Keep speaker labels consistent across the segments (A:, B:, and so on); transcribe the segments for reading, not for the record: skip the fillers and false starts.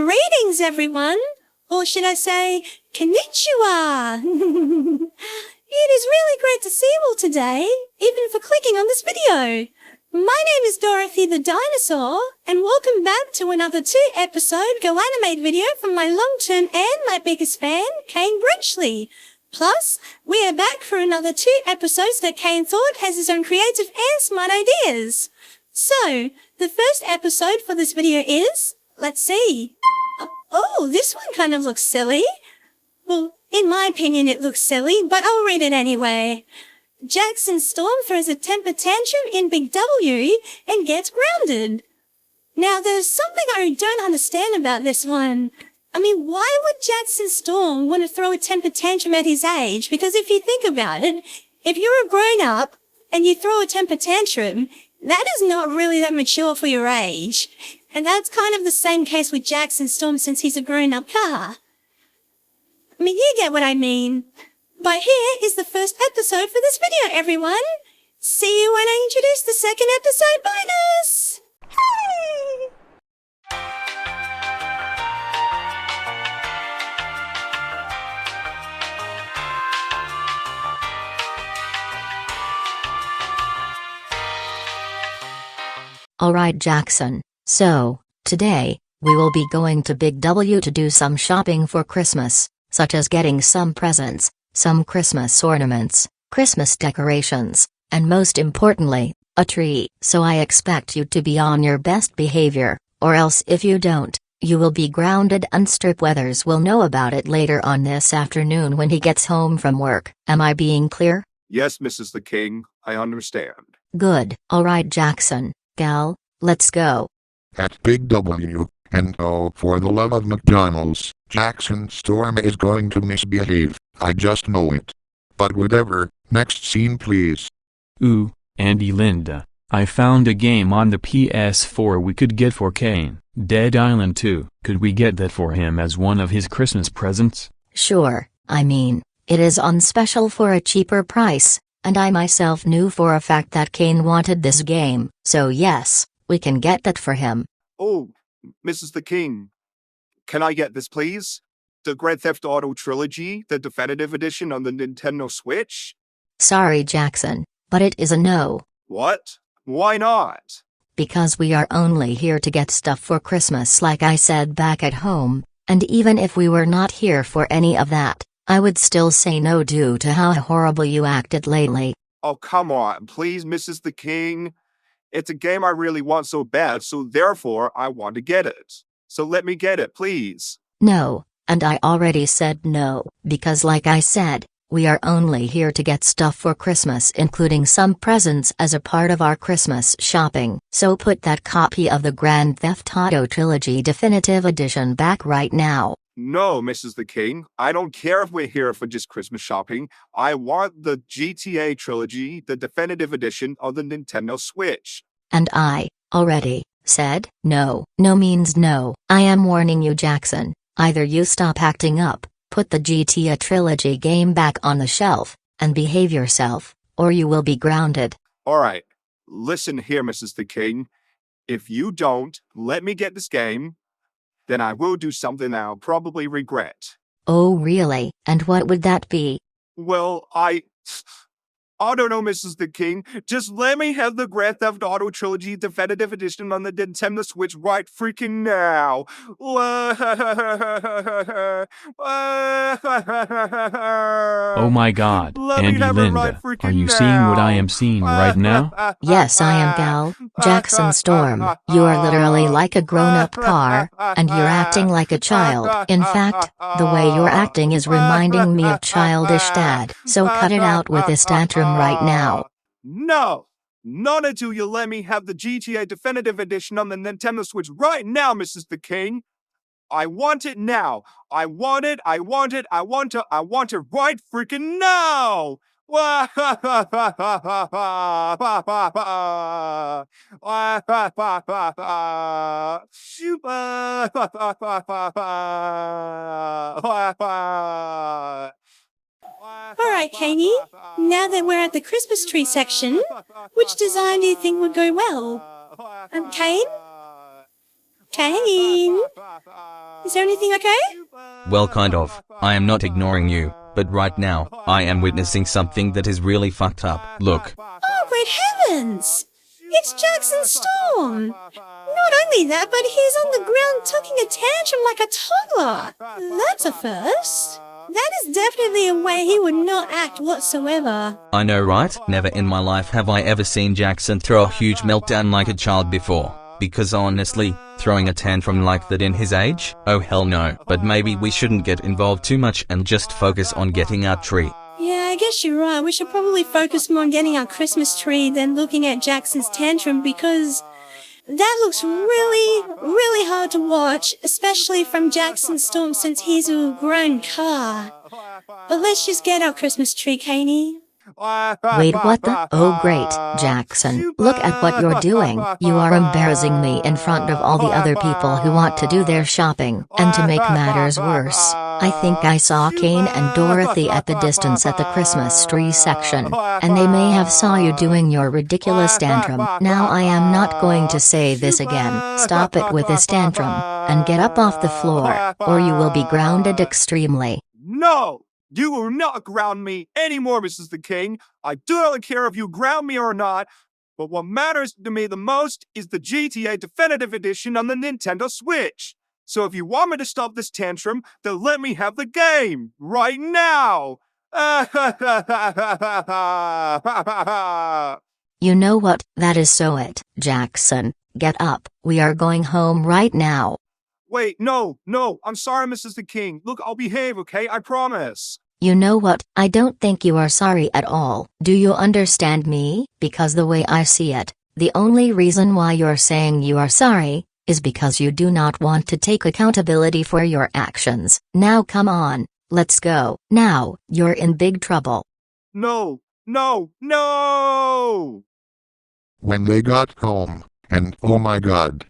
A: Greetings, everyone! Or should I say, konnichiwa! It is really great to see you all today, even for clicking on this video. My name is Dorothy the Dinosaur, and welcome back to another 2-episode GoAnimate video from my long-term and my biggest fan, Kane Brenchley. Plus, we are back for another 2 episodes that Kane thought has his own creative and smart ideas. So, the first episode for this video is, let's see. Oh, this one kind of looks silly. Well, in my opinion it looks silly, but I'll read it anyway. Jackson Storm throws a temper tantrum in Big W and gets grounded. Now, there's something I don't understand about this one. I mean, why would Jackson Storm want to throw a temper tantrum at his age? Because if you think about it, if you're a grown-up and you throw a temper tantrum, that is not really that mature for your age. And that's kind of the same case with Jackson Storm since he's a grown-up car. I mean, you get what I mean. But here is the first episode for this video, everyone. See you when I introduce the second episode bonus. Hey!
B: Alright, Jackson. So, today, we will be going to Big W to do some shopping for Christmas, such as getting some presents, some Christmas ornaments, Christmas decorations, and most importantly, a tree. So I expect you to be on your best behavior, or else if you don't, you will be grounded and Strip Weathers will know about it later on this afternoon when he gets home from work. Am I being clear?
C: Yes, Mrs. the King, I understand.
B: Good. Alright, Jackson, gal, let's go.
D: At Big W, and oh, for the love of McDonald's, Jackson Storm is going to misbehave, I just know it. But whatever, next scene please.
E: Ooh, Andy Linda, I found a game on the PS4 we could get for Kane, Dead Island 2. Could we get that for him as one of his Christmas presents?
B: Sure, I mean, it is on special for a cheaper price, and I myself knew for a fact that Kane wanted this game, so yes, we can get that for him.
C: Oh, Mrs. the King, can I get this please? The Grand Theft Auto Trilogy, the definitive edition on the Nintendo Switch?
B: Sorry, Jackson, but it is a no.
C: What? Why not?
B: Because we are only here to get stuff for Christmas like I said back at home, and even if we were not here for any of that, I would still say no due to how horrible you acted lately.
C: Oh, come on, please, Mrs. the King. It's a game I really want so bad, so therefore I want to get it. So let me get it, please.
B: No, and I already said no, because like I said, we are only here to get stuff for Christmas including some presents as a part of our Christmas shopping. So put that copy of the Grand Theft Auto Trilogy Definitive Edition back right now.
C: No, Mrs. the King, I don't care if we're here for just Christmas shopping. I want the GTA Trilogy, the definitive edition of the Nintendo Switch.
B: And I already said no. No means no. I am warning you, Jackson. Either you stop acting up, put the GTA Trilogy game back on the shelf, and behave yourself, or you will be grounded.
C: Alright, listen here, Mrs. the King. If you don't let me get this game, then I will do something I'll probably regret.
B: Oh really? And what would that be?
C: Well, I don't know, Mrs. the King. Just let me have the Grand Theft Auto Trilogy Definitive Edition on the Nintendo Switch right freaking now.
E: Oh my god, Andy Linda, are you seeing what I am seeing right now?
B: Yes, I am, gal. Jackson Storm, you are literally like a grown-up car, and you're acting like a child. In fact, the way you're acting is reminding me of childish dad, so cut it out with this tantrum right now.
C: No! Not until you let me have the GTA Definitive Edition on the Nintendo Switch right now, Mrs. the King. I want it now. I want it right freaking now!
A: Alright, Kaney, now that we're at the Christmas tree section, which design do you think would go well? Kane? Kane? Is there anything okay?
F: Well, kind of. I am not ignoring you, but right now, I am witnessing something that is really fucked up. Look.
A: Oh, great heavens! It's Jackson Storm! Not only that, but he's on the ground tucking a tantrum like a toddler. That's a first. That is definitely a way he would not act whatsoever.
F: I know, right? Never in my life have I ever seen Jackson throw a huge meltdown like a child before. Because honestly, throwing a tantrum like that in his age? Oh hell no. But maybe we shouldn't get involved too much and just focus on getting our tree.
A: Yeah, I guess you're right. We should probably focus more on getting our Christmas tree than looking at Jackson's tantrum, because that looks really, really hard to watch, especially from Jackson Storm since he's a grown car. But let's just get our Christmas tree, Caney.
B: Wait, what the? Oh great, Jackson, look at what you're doing. You are embarrassing me in front of all the other people who want to do their shopping. And to make matters worse, I think I saw Kane and Dorothy at the distance at the Christmas tree section, and they may have saw you doing your ridiculous tantrum. Now I am not going to say this again. Stop it with this tantrum, and get up off the floor, or you will be grounded extremely.
C: No! You will not ground me anymore, Mrs. the King. I do not care if you ground me or not, but what matters to me the most is the GTA Definitive Edition on the Nintendo Switch. So if you want me to stop this tantrum, then let me have the game, right now!
B: You know what, that is so it, Jackson. Get up, we are going home right now.
C: Wait, no, I'm sorry, Mrs. the King. Look, I'll behave, okay? I promise.
B: You know what, I don't think you are sorry at all. Do you understand me? Because the way I see it, the only reason why you're saying you are sorry is because you do not want to take accountability for your actions. Now come on, let's go. Now, you're in big trouble.
C: No!
D: When they got home, and oh my god,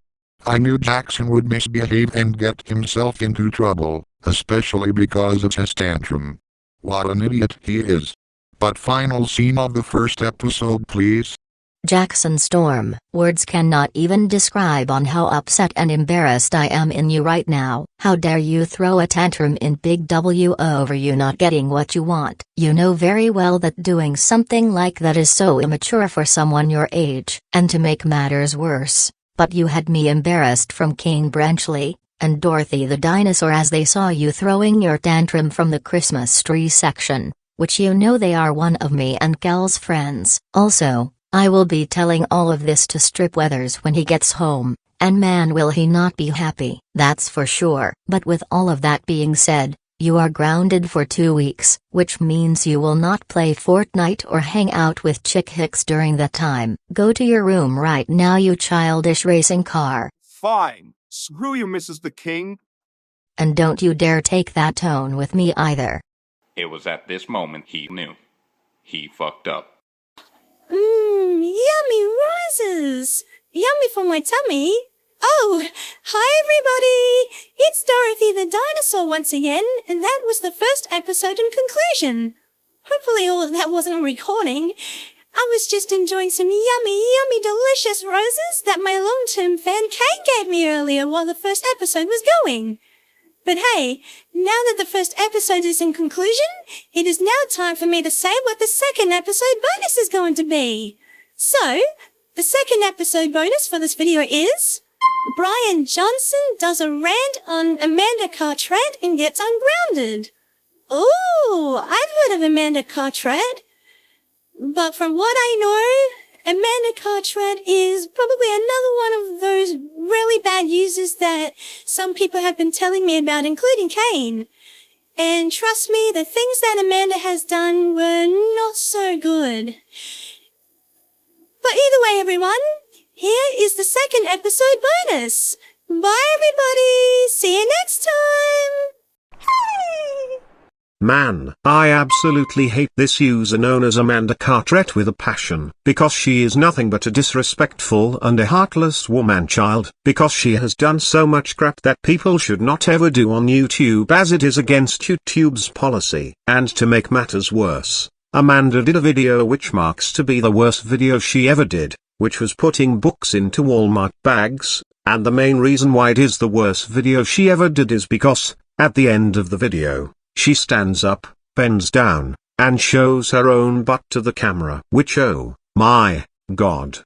D: I knew Jackson would misbehave and get himself into trouble, especially because of his tantrum. What an idiot he is. But final scene of the first episode, please.
B: Jackson Storm, words cannot even describe on how upset and embarrassed I am in you right now. How dare you throw a tantrum in Big W over you not getting what you want. You know very well that doing something like that is so immature for someone your age. And to make matters worse, but you had me embarrassed from Kane Branchley and Dorothy the dinosaur as they saw you throwing your tantrum from the Christmas tree section, which you know they are one of me and Cal's friends. Also, I will be telling all of this to Strip Weathers when he gets home, and man will he not be happy. That's for sure. But with all of that being said, you are grounded for 2 weeks, which means you will not play Fortnite or hang out with Chick Hicks during that time. Go to your room right now, you childish racing car.
C: Fine. Screw you, Mrs. the King.
B: And don't you dare take that tone with me either.
G: It was at this moment he knew. He fucked up.
A: Yummy roses! Yummy for my tummy. Oh, hi everybody! It's Dorothy the dinosaur once again, and that was the first episode and conclusion. Hopefully all of that wasn't a recording. I was just enjoying some yummy, delicious roses that my long-term fan Kate gave me earlier while the first episode was going. But hey, now that the first episode is in conclusion, it is now time for me to say what the second episode bonus is going to be. So, the second episode bonus for this video is Brian Johnson does a rant on Amanda Cartwright and gets ungrounded. Ooh, I've heard of Amanda Cartwright. But from what I know, Amanda Cartwright is probably another one of those really bad users that some people have been telling me about, including Kane. And trust me, the things that Amanda has done were not so good. But either way, everyone, here is the second episode bonus. Bye, everybody. See you next time. Hey.
H: Man, I absolutely hate this user known as Amanda Cartwright with a passion, because she is nothing but a disrespectful and a heartless woman child, because she has done so much crap that people should not ever do on YouTube as it is against YouTube's policy. And to make matters worse, Amanda did a video which marks to be the worst video she ever did, which was putting books into Walmart bags, and the main reason why it is the worst video she ever did is because, at the end of the video, she stands up, bends down, and shows her own butt to the camera. Which, oh my god.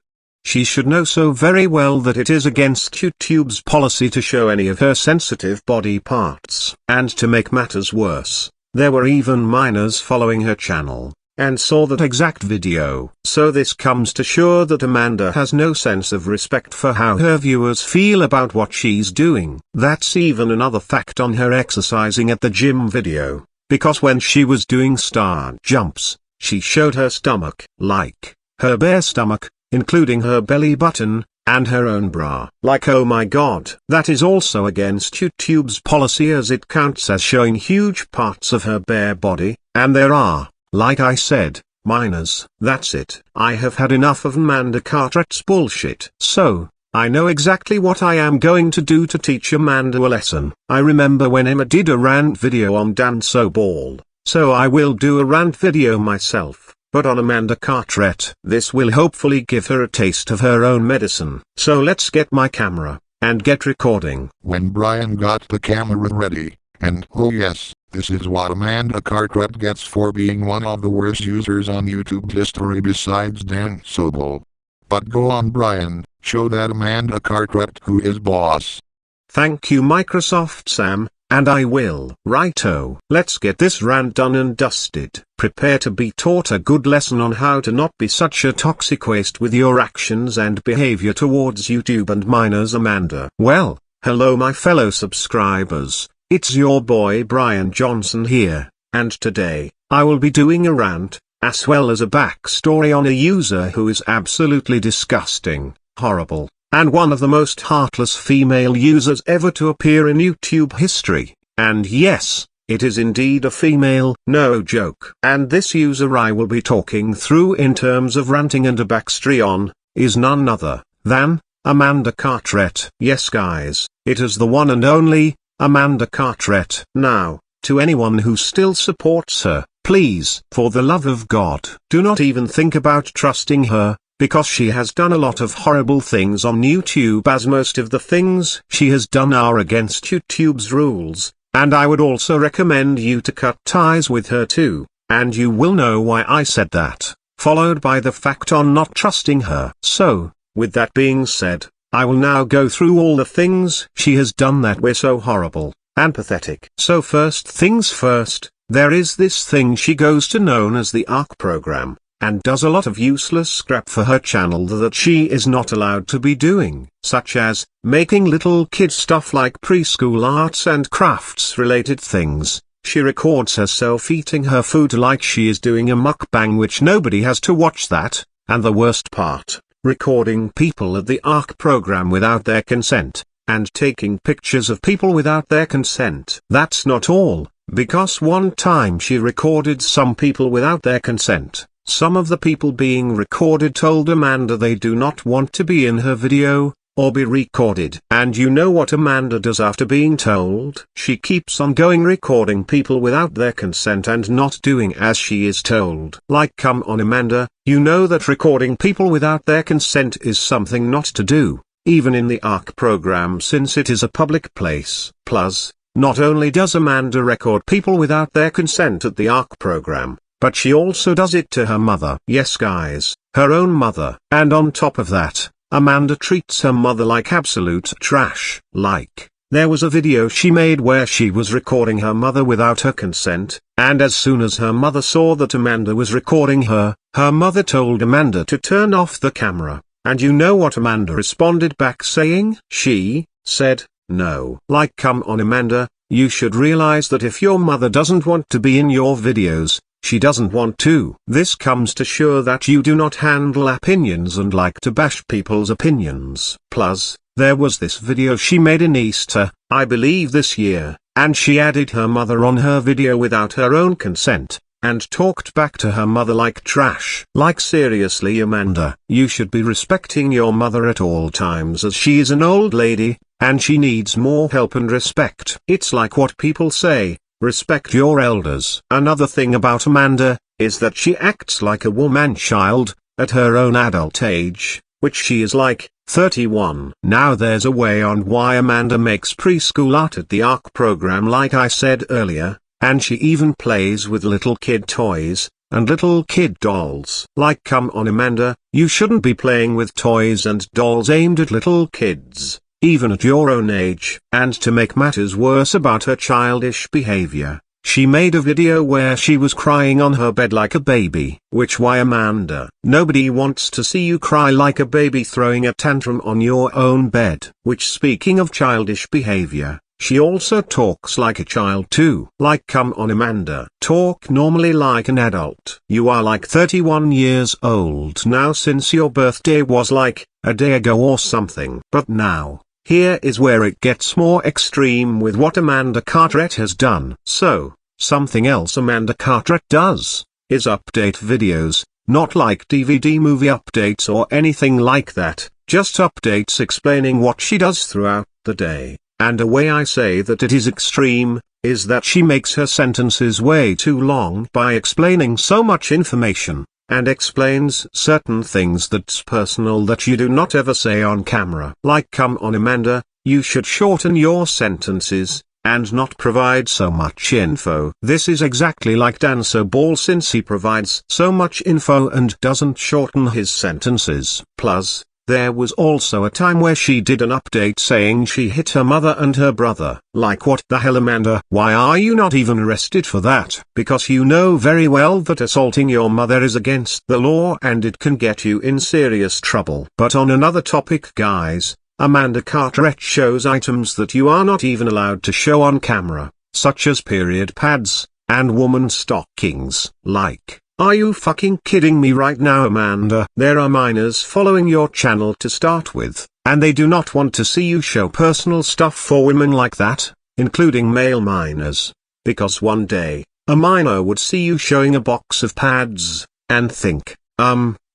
H: She should know so very well that it is against YouTube's policy to show any of her sensitive body parts. And to make matters worse, there were even minors following her channel, and saw that exact video. So this comes to show that Amanda has no sense of respect for how her viewers feel about what she's doing. That's even another fact on her exercising at the gym video, because when she was doing star jumps, she showed her stomach, like, her bare stomach, including her belly button, and her own bra. Like, oh my god. That is also against YouTube's policy, as it counts as showing huge parts of her bare body, and there are, like I said, minors. That's it. I have had enough of Amanda Cartwright's bullshit. So, I know exactly what I am going to do to teach Amanda a lesson. I remember when Emma did a rant video on Dan So Ball, so I will do a rant video myself, but on Amanda Cartwright. This will hopefully give her a taste of her own medicine. So let's get my camera, and get recording.
D: When Brian got the camera ready, and oh yes, this is what Amanda Cartwright gets for being one of the worst users on YouTube history besides Dan Sobel. But go on, Brian, show that Amanda Cartwright who is boss.
H: Thank you, Microsoft Sam, and I will. Righto, let's get this rant done and dusted. Prepare to be taught a good lesson on how to not be such a toxic waste with your actions and behavior towards YouTube and minors, Amanda. Well, hello my fellow subscribers, it's your boy Brian Johnson here, and today, I will be doing a rant, as well as a backstory on a user who is absolutely disgusting, horrible, and one of the most heartless female users ever to appear in YouTube history. And yes, it is indeed a female, no joke. And this user I will be talking through in terms of ranting and a backstory on, is none other than Amanda Cartwright. Yes guys, it is the one and only Amanda Cartwright. Now, to anyone who still supports her, please, for the love of God, do not even think about trusting her, because she has done a lot of horrible things on YouTube, as most of the things she has done are against YouTube's rules, and I would also recommend you to cut ties with her too, and you will know why I said that, followed by the fact on not trusting her. So, with that being said, I will now go through all the things she has done that were so horrible and pathetic. So first things first, there is this thing she goes to known as the ARC program, and does a lot of useless scrap for her channel that she is not allowed to be doing, such as making little kid stuff like preschool arts and crafts related things. She records herself eating her food like she is doing a mukbang, which nobody has to watch that, and the worst part, recording people at the ARC program without their consent, and taking pictures of people without their consent. That's not all, because one time she recorded some people without their consent. Some of the people being recorded told Amanda they do not want to be in her video, or be recorded. And you know what Amanda does after being told? She keeps on going, recording people without their consent and not doing as she is told. Like, come on Amanda, you know that recording people without their consent is something not to do, even in the ARC program, since it is a public place. Plus, not only does Amanda record people without their consent at the ARC program, but she also does it to her mother. Yes guys, her own mother. And on top of that, Amanda treats her mother like absolute trash. Like, there was a video she made where she was recording her mother without her consent, and as soon as her mother saw that Amanda was recording her, her mother told Amanda to turn off the camera. And you know what Amanda responded back saying? She said, no. Like, come on Amanda, you should realize that if your mother doesn't want to be in your videos, she doesn't want to. This comes to show that you do not handle opinions and like to bash people's opinions. Plus, there was this video she made in Easter, I believe this year, and she added her mother on her video without her own consent, and talked back to her mother like trash. Like, seriously Amanda, you should be respecting your mother at all times, as she is an old lady, and she needs more help and respect. It's like what people say, respect your elders. Another thing about Amanda, is that she acts like a woman child, at her own adult age, which she is like 31. Now there's a way on why Amanda makes preschool art at the ARC program like I said earlier, and she even plays with little kid toys and little kid dolls. Like, come on Amanda, you shouldn't be playing with toys and dolls aimed at little kids, even at your own age. And to make matters worse about her childish behavior, she made a video where she was crying on her bed like a baby. Which why Amanda, nobody wants to see you cry like a baby throwing a tantrum on your own bed. Which, speaking of childish behavior, she also talks like a child too. Like, come on Amanda, talk normally like an adult. You are like 31 years old now since your birthday was like a day ago or something. But now, here is where it gets more extreme with what Amanda Carteret has done. So, something else Amanda Carteret does is update videos, not like DVD movie updates or anything like that, just updates explaining what she does throughout the day. And a way I say that it is extreme, is that she makes her sentences way too long by explaining so much information, and explains certain things that's personal that you do not ever say on camera. Like, come on Amanda, you should shorten your sentences, and not provide so much info. This is exactly like Dancer Ball since he provides so much info and doesn't shorten his sentences. Plus, there was also a time where she did an update saying she hit her mother and her brother. Like, what the hell Amanda? Why are you not even arrested for that? Because you know very well that assaulting your mother is against the law and it can get you in serious trouble. But on another topic guys, Amanda Carteret shows items that you are not even allowed to show on camera, such as period pads, and woman stockings. Like, are you fucking kidding me right now Amanda? There are minors following your channel to start with, and they do not want to see you show personal stuff for women like that, including male minors. Because one day, a minor would see you showing a box of pads, and think,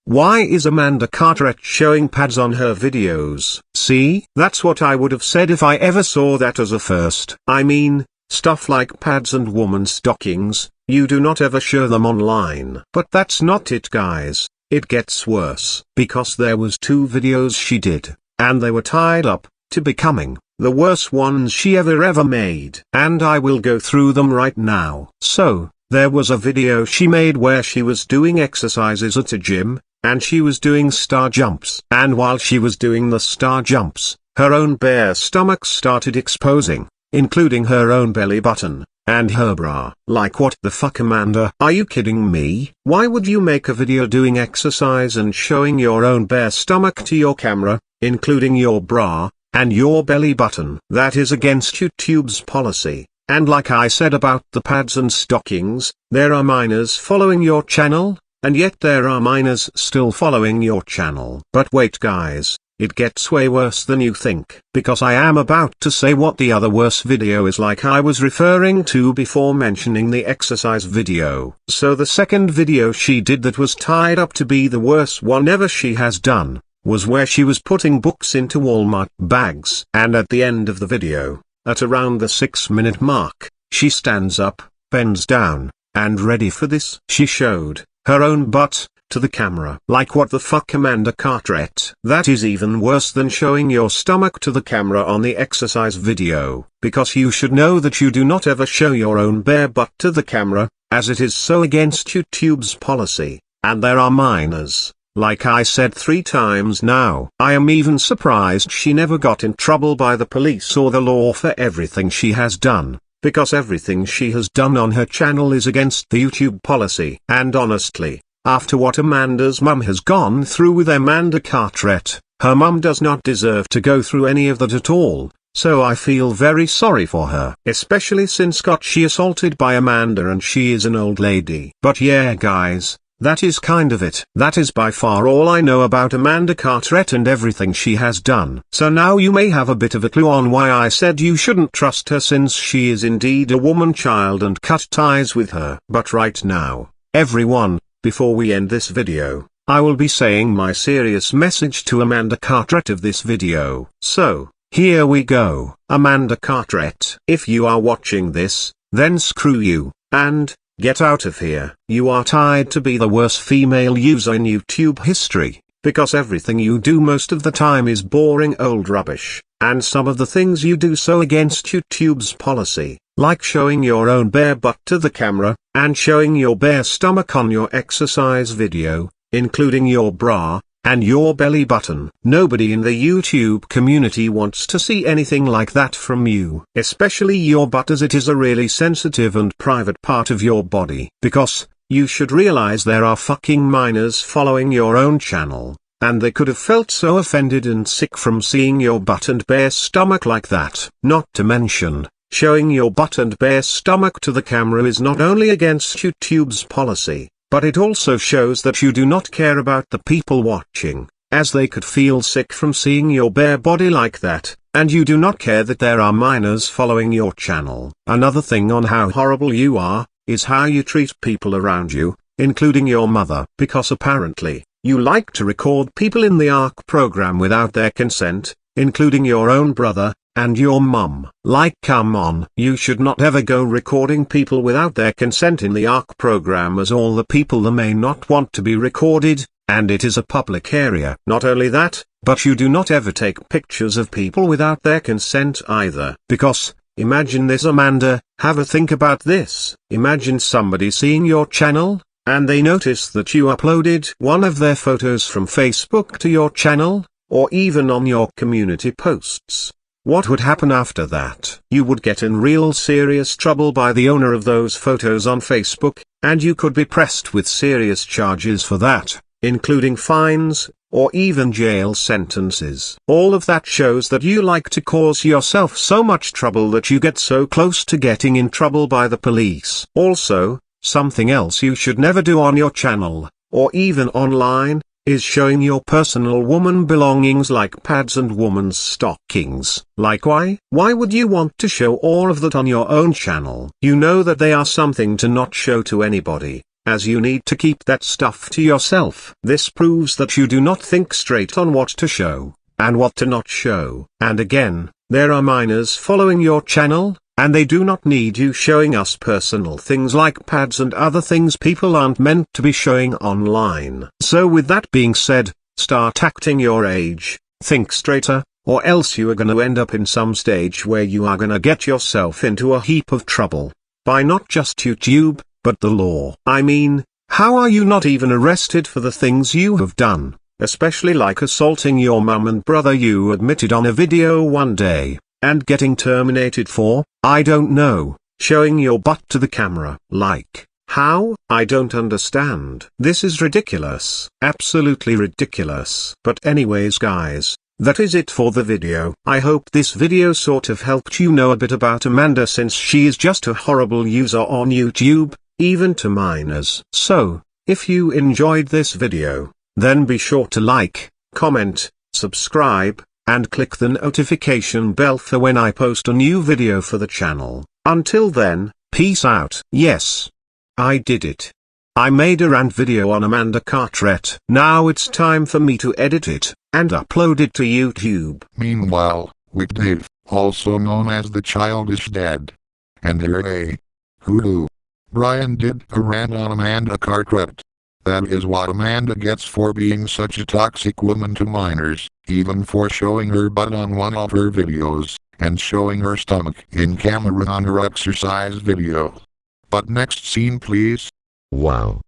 H: why is Amanda Carteret showing pads on her videos? See, that's what I would have said if I ever saw that as a first. I mean, stuff like pads and woman stockings, you do not ever show them online. But that's not it guys, it gets worse. Because there was 2 videos she did, and they were tied up to becoming the worst ones she ever made. And I will go through them right now. So, there was a video she made where she was doing exercises at a gym, and she was doing star jumps. And while she was doing the star jumps, her own bare stomach started exposing, including her own belly button and her bra. Like, what the fuck Amanda? Are you kidding me? Why would you make a video doing exercise and showing your own bare stomach to your camera, including your bra and your belly button? That is against YouTube's policy. And like I said about the pads and stockings, there are minors following your channel, and yet there are minors still following your channel. But wait guys, it gets way worse than you think. Because I am about to say what the other worse video is like I was referring to before mentioning the exercise video. So the second video she did that was tied up to be the worst one ever she has done, was where she was putting books into Walmart bags. And at the end of the video, at around the 6-minute mark, she stands up, bends down, and ready for this, she showed her own butt to the camera. Like, what the fuck Amanda Carteret? That is even worse than showing your stomach to the camera on the exercise video, because you should know that you do not ever show your own bare butt to the camera, as it is so against YouTube's policy, and there are minors. Like I said 3 times now, I am even surprised she never got in trouble by the police or the law for everything she has done, because everything she has done on her channel is against the YouTube policy. And honestly, after what Amanda's mum has gone through with Amanda Carteret, her mum does not deserve to go through any of that at all, so I feel very sorry for her. Especially since got she assaulted by Amanda and she is an old lady. But yeah guys, that is kind of it. That is by far all I know about Amanda Carteret and everything she has done. So now you may have a bit of a clue on why I said you shouldn't trust her, since she is indeed a woman child, and cut ties with her. But right now, everyone, before we end this video, I will be saying my serious message to Amanda Carteret of this video. So, here we go. Amanda Carteret, if you are watching this, then screw you, and get out of here. You are tied to be the worst female user in YouTube history, because everything you do most of the time is boring old rubbish, and some of the things you do so against YouTube's policy, like showing your own bare butt to the camera, and showing your bare stomach on your exercise video, including your bra, and your belly button. Nobody in the YouTube community wants to see anything like that from you, especially your butt, as it is a really sensitive and private part of your body. Because, you should realize there are fucking minors following your own channel, and they could have felt so offended and sick from seeing your butt and bare stomach like that. Not to mention, showing your butt and bare stomach to the camera is not only against YouTube's policy, but it also shows that you do not care about the people watching, as they could feel sick from seeing your bare body like that, and you do not care that there are minors following your channel. Another thing on how horrible you are, is how you treat people around you, including your mother. Because apparently, you like to record people in the ARC program without their consent, including your own brother, and your mum. Like, come on, you should not ever go recording people without their consent in the ARC program, as all the people there may not want to be recorded, and it is a public area. Not only that, but you do not ever take pictures of people without their consent either. Because, imagine this, Amanda, have a think about this. Imagine somebody seeing your channel, and they notice that you uploaded one of their photos from Facebook to your channel, or even on your community posts. What would happen after that? You would get in real serious trouble by the owner of those photos on Facebook, and you could be pressed with serious charges for that, including fines, or even jail sentences. All of that shows that you like to cause yourself so much trouble that you get so close to getting in trouble by the police. Also, something else you should never do on your channel, or even online, is showing your personal woman belongings like pads and woman's stockings. Like, why? Why would you want to show all of that on your own channel? You know that they are something to not show to anybody, as you need to keep that stuff to yourself. This proves that you do not think straight on what to show, and what to not show. And again, there are minors following your channel, and they do not need you showing us personal things like pads and other things people aren't meant to be showing online. So with that being said, start acting your age, think straighter, or else you are gonna end up in some stage where you are gonna get yourself into a heap of trouble. By not just YouTube, but the law. I mean, how are you not even arrested for the things you have done, especially like assaulting your mum and brother you admitted on a video one day? And getting terminated for, I don't know, showing your butt to the camera. Like, how? I don't understand. This is ridiculous. Absolutely ridiculous. But anyways guys, that is it for the video. I hope this video sort of helped you know a bit about Amanda, since she is just a horrible user on YouTube, even to minors. So, if you enjoyed this video, then be sure to like, comment, subscribe, and click the notification bell for when I post a new video for the channel. Until then, peace out. Yes, I did it. I made a rant video on Amanda Carteret. Now it's time for me to edit it, and upload it to YouTube.
D: Meanwhile, with Dave, also known as the Childish Dad, and Hoodoo, Brian did a rant on Amanda Carteret. That is what Amanda gets for being such a toxic woman to minors, even for showing her butt on one of her videos, and showing her stomach in camera on her exercise video. But next scene please.
I: Wow.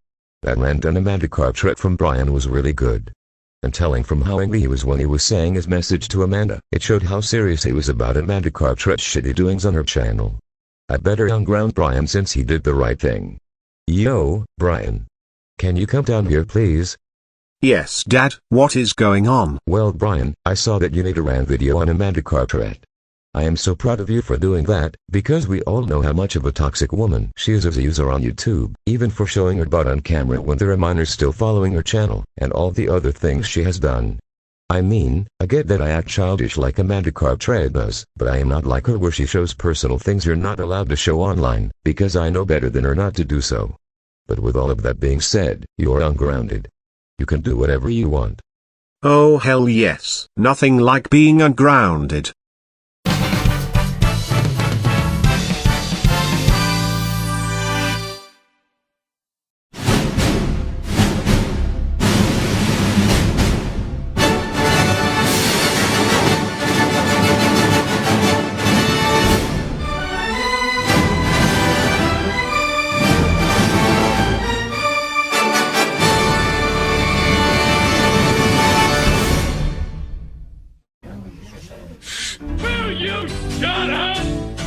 I: That rant on Amanda Carteret from Brian was really good. And telling from how angry he was when he was saying his message to Amanda. It showed how serious he was about Amanda Carteret's shitty doings on her channel. I better unground Brian since he did the right thing. Yo, Brian. Can you come down here please?
H: Yes Dad, what is going on?
I: Well Brian, I saw that you made a rant video on Amanda Carteret. I am so proud of you for doing that, because we all know how much of a toxic woman she is as a user on YouTube, even for showing her butt on camera when there are minors still following her channel, and all the other things she has done. I mean, I get that I act childish like Amanda Carteret does, but I am not like her where she shows personal things you're not allowed to show online, because I know better than her not to do so. But with all of that being said, you're ungrounded. You can do whatever you want.
H: Oh hell yes. Nothing like being ungrounded.
J: you shut up!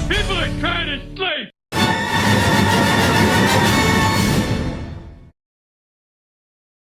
J: People are trying to sleep!